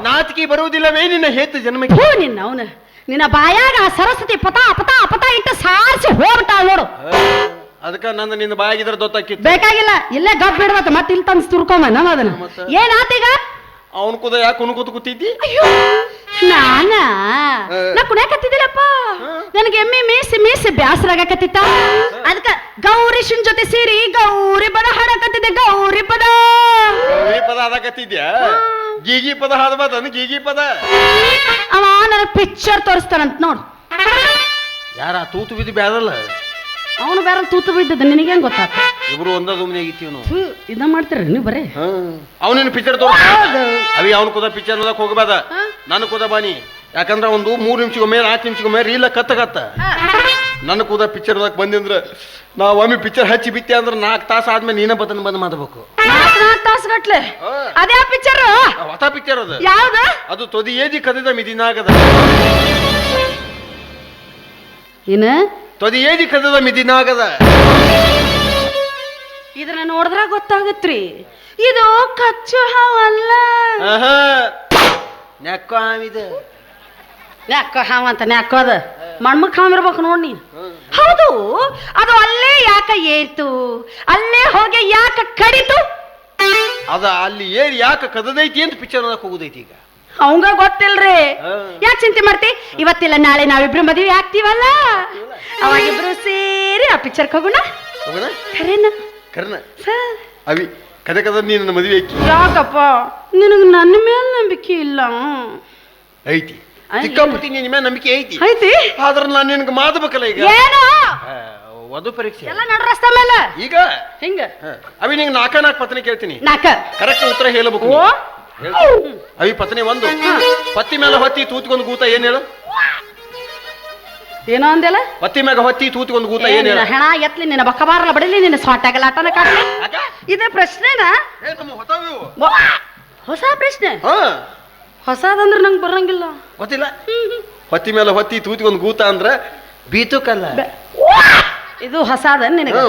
ನಾಚಿಕೆ ಬರುವುದಿಲ್ಲವೇ ನಿನ್ನ ಹೇತು ಜನ್ಮಕ್ಕೆ? ಹೂ ನಿನ್ನ ಅವನ ನಿನ್ನ ಬಾಯಾಗ ಆ ಸರಸ್ವತಿ ಪತ ಪತ ಪತ ಇಟ್ಟು ಸಾರಿಸಿ ಹೋಗ್ಬಿಟ್ಟಾಳ ನೋಡು. ಅದಕ್ಕ ನಂದು ನಿನ್ನ ಬಾಯಾಗಿದ್ರೆ ದೊತ್ತಾಕಿತ್ತು. ಬೇಕಾಗಿಲ್ಲ, ಇಲ್ಲೇ ಗಪ್ ಬಿಡ್ಬೇಕು, ಮತ್ತೆ ಇಲ್ಲಿ ತಂದು ತುರ್ಕೊಂಬ ನಮ್ಮ ಅದನ್ನ. ಏನಾತೀಗ? ಅವನ್ ಕೂದ ಯಾಕೆ ಕುಣ್ಕೋತ ಕೂತಿದ್ದಿ? ನಾ ಕುಣ್ಯಾಕತ್ತಿದ್ದಿಲ್ಲಪ್ಪ, ನನಗೆ ಎಮ್ಮೆ ಮೇಸಿ ಮೇಸಿ ಬ್ಯಾಸರ ಆಗಕತ್ತಿತ್ತ. ಅದಕ್ಕ ಗೌರೀಶನ್ ಜೊತೆ ಸೇರಿ ಗೌರಿ ಪದ ಹಾಡಕತ್ತಿದ್ದೆ. ಗೌರಿ ಪದ ಅದಕತ್ತಿದ್ಯಾ? ಗೀಗಿ ಪದ ಹಾಡಬಾರ್ದು, ಗೀಗಿ ಪದ. ಅವ ನನಗೆ ಪಿಕ್ಚರ್ ತೋರಿಸ್ತಾನಂತ ನೋಡು. ಯಾರ ತೂತು ಬಿದ್ದು ಬ್ಯಾದಲ್ಲ? ಅವನು ಬೇರೆ ತೂತು ಬಿದ್ದದ, ನಿನಗೇನ್ ಗೊತ್ತಾತ? ಇಬ್ರು ಒಂದ ದುಮ್ನೆ ಆಗಿತ್ತೀವಿ ನಾವು. ಇದ ಮಾಡ್ತೀರ ನೀವು ಬರೇ? ಅವನಿನ ಪಿಕ್ಚರ್ ತೋರಿಸ ಅವಿ. ಅವನು ಕೂದ ಪಿಕ್ಚರ್ ನೋಡಕ್ ಹೋಗಬೇಡ, ನಾನು ಕೂದ ಬಾನಿ. ಯಾಕಂದ್ರೆ ಒಂದು 3 ನಿಮಿಷಗೊಮ್ಮೆ 4 ನಿಮಿಷಗೊಮ್ಮೆ ರೀಲ ಕತ್ತ ನನ್ನ ಕೂದ ಪಿಕ್ಚರ್ ನೋಡಕ್ ಬಂದಿಂದ್ರ ನಾವು ಒಮ್ಮೆ ಪಿಕ್ಚರ್ ಹಚ್ಚಿ ಬಿತ್ತೆ ಅಂದ್ರೆ 4 ತಾಸು ಆದ್ಮೇಲೆ ನೀನ ಬಂದ್ ಮಾಡಬೇಕು. 4 ತಾಸು ಗಟ್ಲೆ? ಅದೇ ಪಿಕ್ಚರ್? ಹೊಸ ಪಿಕ್ಚರ್ ಅದು. ಯಾವ್ದ ಅದು? ತೊದಿ ಏಜಿ ಕದಿದ ಮಿದಿನಾಗದ. ಏನ ತೊದಿ ಏಜಿ ಕದಿದ ಮಿದಿನಾಗದ. ಇದನ್ನ ನೋಡಿದ್ರ ಗೊತ್ತಾಗತ್ರಿ, ಇದು ಕಚ್ಚು ಹಾವಲ್ಲ. ನೆಕ್ಕೋ ಹಾವಿದೆ. ನೆಕ್ಕೋ ಹಾವ ಅಂತ ನೆಕ್ಕೋದ ಮಣ್ಮಕ್ ಹಾವ್ ಇರ್ಬೇಕು ನೋಡಿ ನೀನು. ಹೌದು, ಅದು ಅಲ್ಲೇ ಯಾಕ ಏರ್ತು, ಅಲ್ಲೇ ಹೋಗಿ ಯಾಕ ಕಡಿತು? ಅದ ಅಲ್ಲಿ ಏರಿ ಯಾಕೆ ಕದದೈತಿ ಅಂತ ಪಿಕ್ಚರ್ ನೋಡಕ್ ಹೋಗುದೈತಿ. ಈಗ ಅವಂಗ ಗೊತ್ತಿಲ್ರಿ, ಯಾಕೆ ಚಿಂತೆ ಮಾಡ್ತಿ? ಇವತ್ತಿಲ್ಲ ನಾಳೆ ನಾವಿಬ್ರು ಮದುವೆ ಆಗ್ತೀವಲ್ಲ, ಅವಾಗಿಬ್ರು ಸೇರಿ ಆ ಪಿಕ್ಚರ್ ಹೋಗೋಣ. ಕರೆನ ಕರ್ನ ಅವಿ ಕದೆ ಕದ ನೀನು ಮದುವೆ ಐತಿ. ಯಾಕಪ್ಪ ನಿನಗೆ ನನ್ನ ಮೇಲೆ ನಂಬಿಕೆ ಇಲ್ಲ? ಐತಿ, ಚಿಕ್ಕಪತಿ ನಿನ್ನ ಮೇಲೆ ನಂಬಿಕೆ ಐತಿ. ಐತಿ, ಆದ್ರೆ ನಾನು ನಿನಗೆ ಮಾದಬೇಕಲ್ಲ. ಈಗ ಏನು ವಧು ಪರೀಕ್ಷೆ ಎಲ್ಲ ನಡು ರಸ್ತೆ ಮೇಲೆ ಈಗ ಹಿಂಗ. ಅವಿ ನಿಂಗೆ 4 ಪತ್ನಿ ಕೇಳ್ತೀನಿ, 4 ಕರೆಕ್ಟ್ ಉತ್ತರ ಹೇಳಬೇಕು. ಅವಿ ಪತ್ನಿ 1, ಪತ್ತಿ ಮೇಲೆ ಹೊತ್ತಿ ತೂತ್ಕೊಂಡ್ ಗೂತ ಏನ್ ಹೇಳು? ಏನೋ ಅಂದೆಲ್ಲ? ಪತ್ತಿ ಮ್ಯಾಗ ಹೊತ್ತಿ ತೂತ್ಕೊಂಡ್ ಗೂತ ಏನ್ ಹೇಳು? ಹೆಣ ಎತ್ಲಿ, ನಿನ್ನ ಬಕ್ಕ ಬಾರಲ್ಲ ಬಡಲಿ, ನಿನ್ನ ಸ್ವಾಟಾಗಲ್ಲ ಆಟನ ಕಾಟ್ಲಿ. ಇದೇ ಪ್ರಶ್ನೆನಾ? ಹೊಸ ಪ್ರಶ್ನೆ. ಹೊಸದಂದ್ರೆ ನಂಗೆ ಬರಂಗಿಲ್ಲ, ಗೊತ್ತಿಲ್ಲ. ಹೊತ್ತಿ ಮೇಲೆ ಹೊತ್ತಿ ತೂತ್ಕೊಂಡ್ ಗೂತ ಅಂದ್ರ ಬೀತುಕಲ್ಲ. ಇದು ಹೊಸದ ನಿನಗೆ?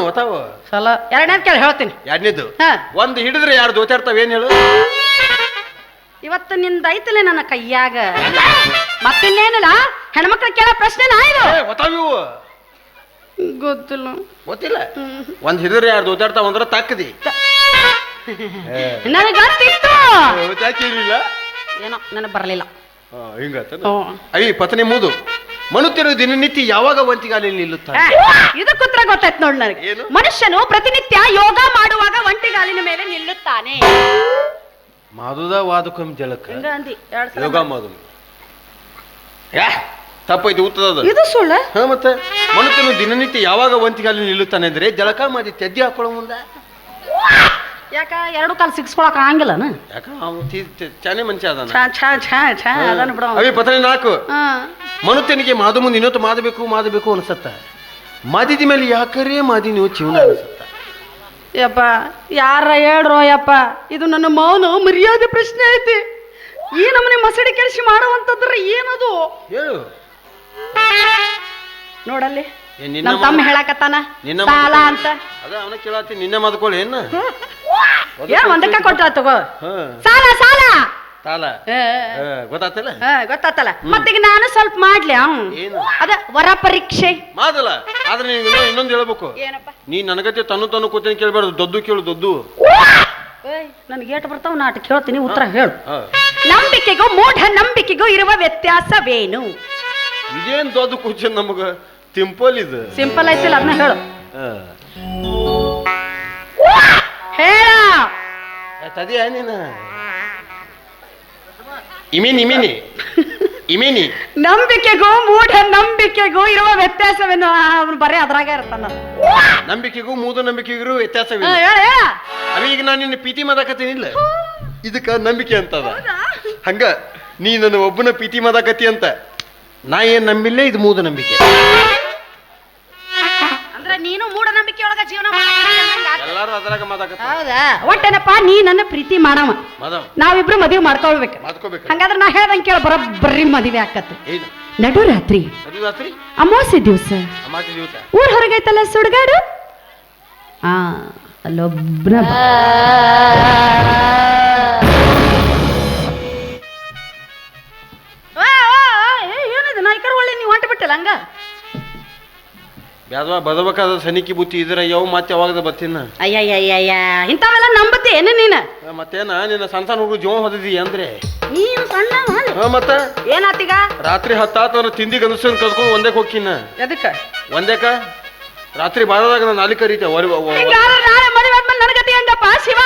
ಸಲ ಎರಡನೇ ಕೇಳಿ ಹೇಳ್ತೀನಿ. ಎರಡನೇದು ಒಂದು ಹಿಡಿದ್ರೆ 2 ದೋಚಾಡ್ತಾವ. ಏನ್ ಹೇಳು? ಇವತ್ತು ನಿಂದ ಐತಲೆ ನನ್ನ ಕೈಯಾಗ. ಮತ್ತಿನ್ನೇನಿಲ್ಲ, ಹೆಣ್ಮಕ್ಳು ಕೇಳೋ ಪ್ರಶ್ನೆನಾ ಇದು? ಗೊತ್ತಿಲ್ಲ. ಗೊತ್ತಿಲ್ಲ. ಒಂದ್ ಹಿಡಿದ್ರೆ 2 ದೋಚಾಡ್ತಾವ ಅಂದ್ರ ತಕ್ಕದಿ. ನನಗೆ ಗೊತ್ತಿತ್ತು, ಏನೋ ನನಗೆ ಬರಲಿಲ್ಲ. ಹಿಂಗಾತ ಅವಿ ಪತ್ನಿ 3. ಮನುಷ್ಯರು ದಿನನಿತ್ಯ ಯಾವಾಗ ಒಂಟಿಗಾಲಿ ನಿಲ್ಲುತ್ತಾರೆ? ಇದಕ್ಕೆ ಉತ್ತರ ಗೊತ್ತಾಯ್ತು ನೋಡಿ ನನಗೆ. ಮನುಷ್ಯನು ಪ್ರತಿನಿತ್ಯ ಯೋಗ ಮಾಡುವಾಗ ಒಂಟಿಗಾಲಿನ ಮೇಲೆ ನಿಲ್ಲುತ್ತಾನೆ. ಮಾದುದ ವಾದಕಂ ಜಲಕ ಯೋಗ ಮಾದು. ತಪ್ಪೈತಿ ಉತ್ತದ ಇದು ಸುಳ್ಳು. ಮತ್ತೆ ಮನುಷ್ಯನು ದಿನನಿತ್ಯ ಯಾವಾಗ ಒಂಟಿಗಾಲಿ ನಿಲ್ಲುತ್ತಾನೆ ಅಂದ್ರೆ ಜಲಕ ಮಾಡಿ ತೆದ್ದಿ ಹಾಕೊಳ್ಳೋ ಮುಂದೆ. ಯಾಕ 2 ಕಾಲು ಸಿಕ್ಸ್ಕೊಳಕ್ ಆಗಂಗಿಲ್ಲನ? ಯಾಕ ಚಾನೆ ಮನುಷ್ಯ ಅದಾನ. ಅವಿ ಪತ್ನಿ 4. ಮನುಷ್ಯನಿಗೆ ಮಾದು ಮುಂದೆ ಇನ್ನೊತ್ತು ಮಾದಬೇಕು ಅನ್ಸತ್ತ. ಮಾದಿದ ಮೇಲೆ ಯಾಕರೇ ಮಾದಿ ನೀವು ಜೀವನ ಅನ್ಸತ್ತ. ಯಪ್ಪ ಯಾರ ಹೇಳ್ರೋ ಯಪ್ಪ, ಇದು ನನ್ನ ಮೌನ ಮರ್ಯಾದೆ ಪ್ರಶ್ನೆ ಐತಿ. ಈ ನಮ್ಮನೆ ಮಸಡಿ ಕೆಲಸ ಮಾಡುವಂತದ್ರ ಏನದು ಹೇಳು ನೋಡಲ್ಲಿ. ನಮ್ಮ ತಮ್ಮ ಹೇಳಕತ್ತಾನ ಸಾಲ ಅಂತ. ಅದ ಅವನ ಕೇಳತ್ತಿ ನಿನ್ನೆ ಮಾದ್ಕೊಳ್ಳಿ. ಏನ್ ಒಂದಕ್ಕ ಕೊಟ್ಟ ತಗೋ ಸಾಲ ಸಾಲ ಸಾಲ. ಗೊತ್ತಾತಲ್ಲ? ಗೊತ್ತಾತಲ್ಲ. ಮತ್ತೀಗ ನಾನು ಸ್ವಲ್ಪ ಮಾಡ್ಲಿ. ಅದ ವರ ಪರೀಕ್ಷೆ ಮಾಡಲ್ಲ. ಆದ್ರೆ ನೀವು ಇನ್ನೊಂದು ಹೇಳ್ಬೇಕು. ನೀ ನನಗತ್ತೆ ತನ್ನು ಕೂತೇನೆ ಕೇಳ್ಬಾರ್ದು, ದೊಡ್ಡು ಕೇಳು. ದೊಡ್ಡು ನನ್ಗೆ ಏಟು ಬರ್ತಾವ, ನಾಟ ಕೇಳ್ತೀನಿ, ಉತ್ತರ ಹೇಳು. ನಂಬಿಕೆಗೂ ಮೂಢ ನಂಬಿಕೆಗೂ ಇರುವ ವ್ಯತ್ಯಾಸವೇನು? ಇದೇನ್ ದೊಡ್ಡ ಕ್ವಶನ್ ನಮಗ. ಸಿಂಪಲ್ ಇದು. ಸಿಂಪಲ್ ಐತಿಲ್ಲ, ಅದನ್ನ ಹೇಳು. ಹೇಳ ತದಿಯ ನೀನ ಇಮಿನಿ ನಂಬಿಕೆಗೂ ಮೂಢ ನಂಬಿಕೆಗೂ ಇರುವ ವ್ಯತ್ಯಾಸವೇನು? ಅವನು ಬರೀ ಅದ್ರಾಗ ಇರ್ತಾನ. ನಂಬಿಕೆಗೂ ಮೂಢ ನಂಬಿಕೆಗೂ ವ್ಯತ್ಯಾಸವೇನು? ಈಗ ನಾನು ನಿನ್ನ ಪ್ರೀತಿ ಮಾದಾಕತ್ತೀನಿಲ್ಲ, ಇದಕ್ಕ ನಂಬಿಕೆ ಅಂತದ. ಹಂಗ ನೀ ನನ್ನ ಒಬ್ಬನ ಪ್ರೀತಿ ಮಾದಾಕತಿ ಅಂತ ನಾ ಏನ್ ನಂಬಿಲ್ಲ, ಇದು ಮೂಢ ನಂಬಿಕೆ. ಅಂದ್ರೆ ನೀನು ಮೂಢ ನಂಬಿಕೆ ಒಳಗ ಜೀವನ ಎಲ್ಲಾರು ಅದ್ರಾಗ ಮಾತಾಡಕ. ಹೌದಾ? ಒಟ್ಟೇನಪ್ಪ, ನೀ ನನ್ನ ಪ್ರೀತಿ ಮಾಡವ, ನಾವಿಬ್ರು ಮದುವೆ ಮಾಡ್ಕೊಳ್ಬೇಕು. ಹಂಗಾದ್ರೆ ನಾ ಹೇಳ್ದಂಗೆ ಕೇಳ, ಬರೋಬ್ಬರಿ ಮದುವೆ ಆಕತ್ತೆ. ನಡುರಾತ್ರಿ ಅಮಾವಾಸ್ಯೆ ದಿವಸ ಊರ್ ಹೊರಗೈತಲ್ಲ ಸುಡ್ಗಾಡು, ಅಲ್ಲೊಬ್ನ ಬರ್ಬೇಕಲ್ಲ ಹಂಗ ಯಾವ್ದವ ಬದಬೇಕಾದ ಸನಿಕಿ ಬುತ್ತಿ ಇದ್ರ ಯಾವ ಮತ್ತೆ ಯಾವಾಗದ ಬರ್ತೀನ ಅಯ್ಯಯ್ಯಯ್ಯ ಇಂಥವೆಲ್ಲ ನಂಬತ್ತಿ ಏನು ನೀನು ಮತ್ತೇನ ನಿನ್ನ ಸಣ್ಣ ಸಣ್ಣ ಹುಡುಗ ಜೀವ ಹೊದಿದಿ ಅಂದ್ರೆ ನೀನು ಸಣ್ಣ ಮತ್ತ ಏನಾತೀಗ ರಾತ್ರಿ 10 ತಿಂದಿ ಗಂಡಸನ್ ಕಲ್ಕೊಂಡು ಒಂದೇಕ್ ಹೋಗ್ಕಿನ ಎದಕ್ಕ ಒಂದೇಕ ರಾತ್ರಿ ಬಾರದಾಗ ನಾನು ನಾಲಿ ಕರೀತೆ ನಾಳೆ ಮದುವೆ ಆದ್ಮೇಲೆ ನನಗತಿ ಅಂದಪ್ಪ ಶಿವ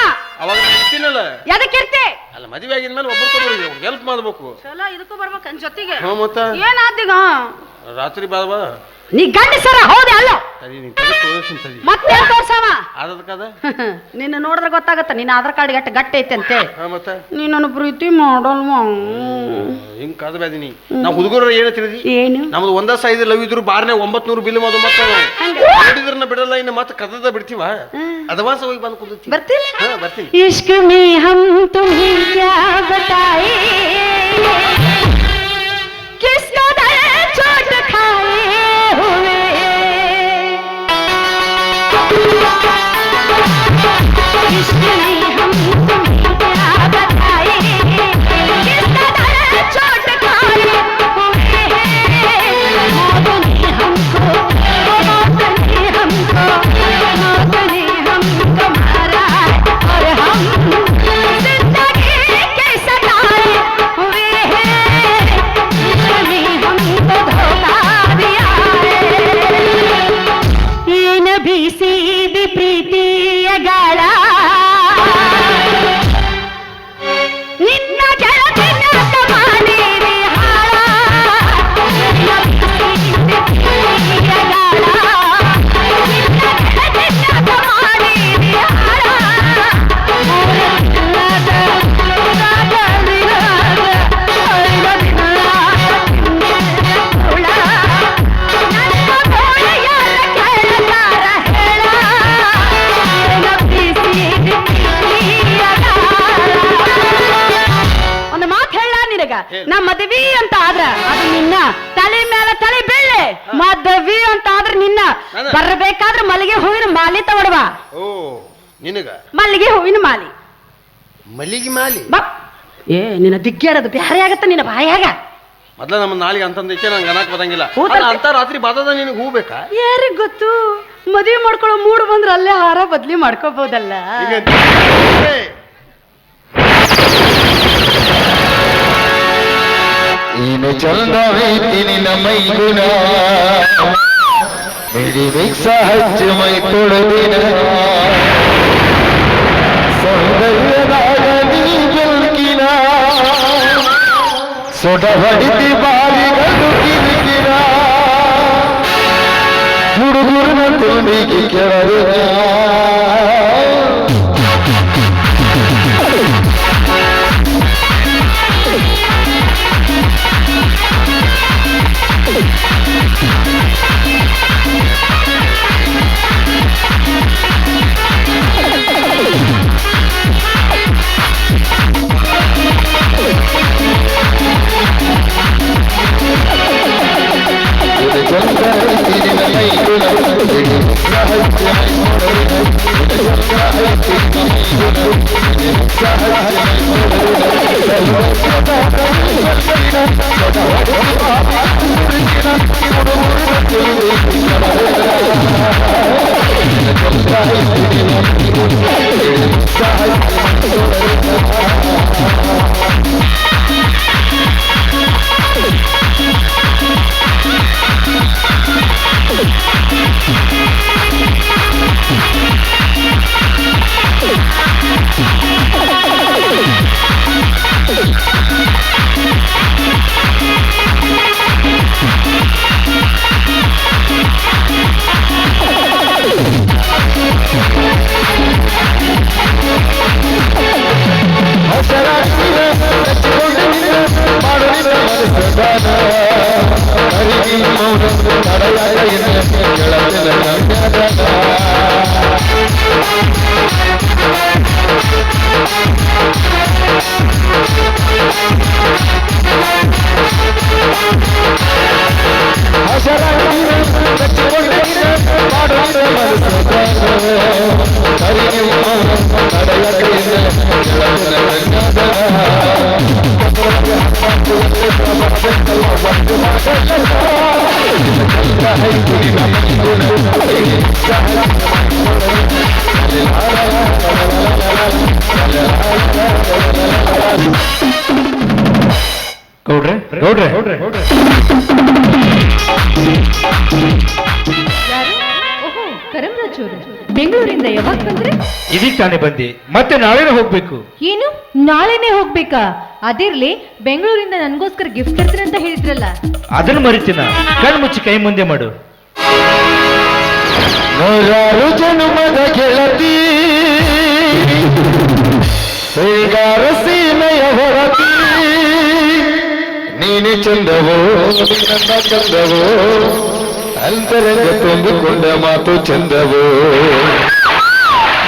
ಅವಾಗ ಇರ್ತೀನಲ್ಲ ಎದಕ್ಕಿರ್ತಿ ಅಲ್ಲ ಮದುವೆ ಆಗಿದ್ಮೇಲೆ ಒಬ್ಬರು ಹೆಲ್ಪ್ ಮಾಡ್ಬೇಕು ಚಲೋ ಇದಕ್ಕೂ ಬರ್ಬೇಕನ್ ಜೊತೆಗೆ ಮತ್ತ ಏನಾತೀಗ ರಾತ್ರಿ ಬಾರವಾ ನೀ ಗಂಡಸರ ಹೌದೇ ಅಲ್ಲ ಮತ್ತೆ ತೋರ್ಸವ ಅದಕ್ಕದ ನಿನ್ನ ನೋಡಿದ್ರೆ ಗೊತ್ತಾಗತ್ತ ನಿನ್ನ ಆಧಾರ್ ಕಾರ್ಡ್ ಗಟ್ಟ ಗಟ್ಟ ಐತೆ ಅಂತೇಳಿ ಮತ್ತೆ ನೀ ನನ್ನ ಪ್ರೀತಿ ಮಾಡಲ್ವಾ ಹಿಂಗ್ ಕಾದ ಬ್ಯಾದಿನಿ ನಾವು ಹುಡುಗರು ಏನು ತಿಳಿದಿ ಏನು ನಮ್ದು ಒಂದ ಸೈಜ್ ಲವ್ ಇದ್ರು ಬಾರ್ನೆ 900 ಬಿಲ್ ಮಾಡು ಮತ್ತೆ ನೋಡಿದ್ರನ್ನ ಬಿಡಲ್ಲ ಇನ್ನು ಮತ್ತೆ ಕದದ ಬಿಡ್ತೀವ ಅಡ್ವಾನ್ಸ್ ಹೋಗಿ ಬಂದು ಕುಂದಿರ್ತೀವಿ ಬರ್ತೀನಿ ಬರ್ತೀನಿ ಇಷ್ಕ್ ಮೇ ಹಮ್ ತುಮ್ಹೆ ಕ್ಯಾ ಬತಾಯೆ ಕಿಸ್ಕೋ ದರ್ದ್ ಚೋಟ್ ಖಾಯೆ ಹುए इश्क में हम तुम्हें क्या बताएं किसका दर्द चोट खाए हुए मौत ने हमको मारा और हम जिंदगी के सताए हुए हैं इश्क में हमको धोखा दिया है ये नबी सीधी प्रीति गाड़ा ನಾ ಮದ್ವಿ ಅಂತ ಆದ್ರ ಅದು ನಿನ್ನ ತಲೆ ಮೇಲೆ ತಲೆ ಬೀಳ್ಳೆ ಮದ್ವಿ ಅಂತ ಆದ್ರ ನಿನ್ನ ಬರ್ಬೇಕಾದ್ರೆ ಮಲ್ಲಿಗೆ ಹೂವಿನ ಮಾಲಿ ತಗೊಡ್ವ ಓ ನಿನಗ ಮಲ್ಲಿಗೆ ಹೂವಿನ ಮಾಲಿ ಮಲ್ಲಿಗೆ ಮಾಲಿ ಏ ನಿನ್ನ ದಿಗ್ಗೇಡದು ಬ್ಯಾರೆ ಆಗತ್ತ ನಿನ್ನ ಬಾಯಾಗ ಮೊದ್ಲ ನಮ್ಮ ನಾಲಿಗೆ ಅಂತಂದೈತೆ ನಂಗೆ ಅನ್ನಕ್ ಬರಂಗಿಲ್ಲ ಅಂತ ರಾತ್ರಿ ಬಾದದ ನಿನಗೆ ಹೂ ಬೇಕಾ ಯಾರಿಗ್ ಗೊತ್ತು ಮದ್ವಿ ಮಾಡ್ಕೊಳ್ಳೋ ಮೂಡ್ ಬಂದ್ರ ಅಲ್ಲೇ ಹಾರ ಬದ್ಲಿ ಮಾಡ್ಕೋಬಹುದಲ್ಲ ನೀನು ಚಂದವೈತಿ ನಿನ್ನ ಮೈಗುಣ ಮಿಕ್ಸ ಹಚ್ಚ ಮೈ ತೊಳೆದಿನ ಸೌಂದರ್ಯದಾಗ ನೀ ಬೆಲ್ಕಿನ ಸೊಡ ಹೊಡಿತಿ ಬಾರಿಗಳು ಕಿರಿಕಿರ ಹುಡುಗರನ್ನ ತುಂಬಿಗೆ ಕೆಳಗಿನ ಗೌಡ್ರೆ ಗೌಡ್ರೆ ಯಾರು? ಓಹೋ, ಕರಂರಾಜ್ ಅವರು ಬೆಂಗಳೂರಿಂದ ಯಾವಾಗ ಬಂದ್ರೆ? ಇದೀಗ ತಾನೇ ಬಂದಿ, ಮತ್ತೆ ನಾಳೆನೇ ಹೋಗ್ಬೇಕು. ಏನು, ನಾಳೆನೆ ಹೋಗ್ಬೇಕಾ? ಅದಿರ್ಲಿ, ಬೆಂಗಳೂರಿಂದ ನನ್ಗೋಸ್ಕರ ಗಿಫ್ಟ್ ತರ್ತೀನಿ ಅಂತ ಹೇಳಿದ್ರಲ್ಲ. ಅದನ್ನು ಮರಿತೀನ? ಕಣ್ಣು ಮುಚ್ಚಿ ಕೈ ಮುಂದೆ ಮಾಡು. ನೂರಾರು ಜನ್ಮದ ಗೆಳತಿ, ಶ್ರೀಗಾರ ಸೀಮೆಯ ಹೊರತಿ, ನೀನೆ ಚಂದವೋ ನನ್ನ ಚಂದವೋ, ಅಂತರಂಗ ತುಂಬಿಕೊಂಡ ಮಾತು ಚಂದವೋ,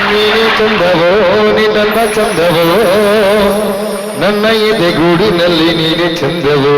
ನೀನೆ ಚಂದವೋ ನಿನ್ನ ಚಂದವೋ, ನನ್ನ ಎದೆ ಗೂಡಿನಲ್ಲಿ ನೀನೆ ಚಂದವೋ.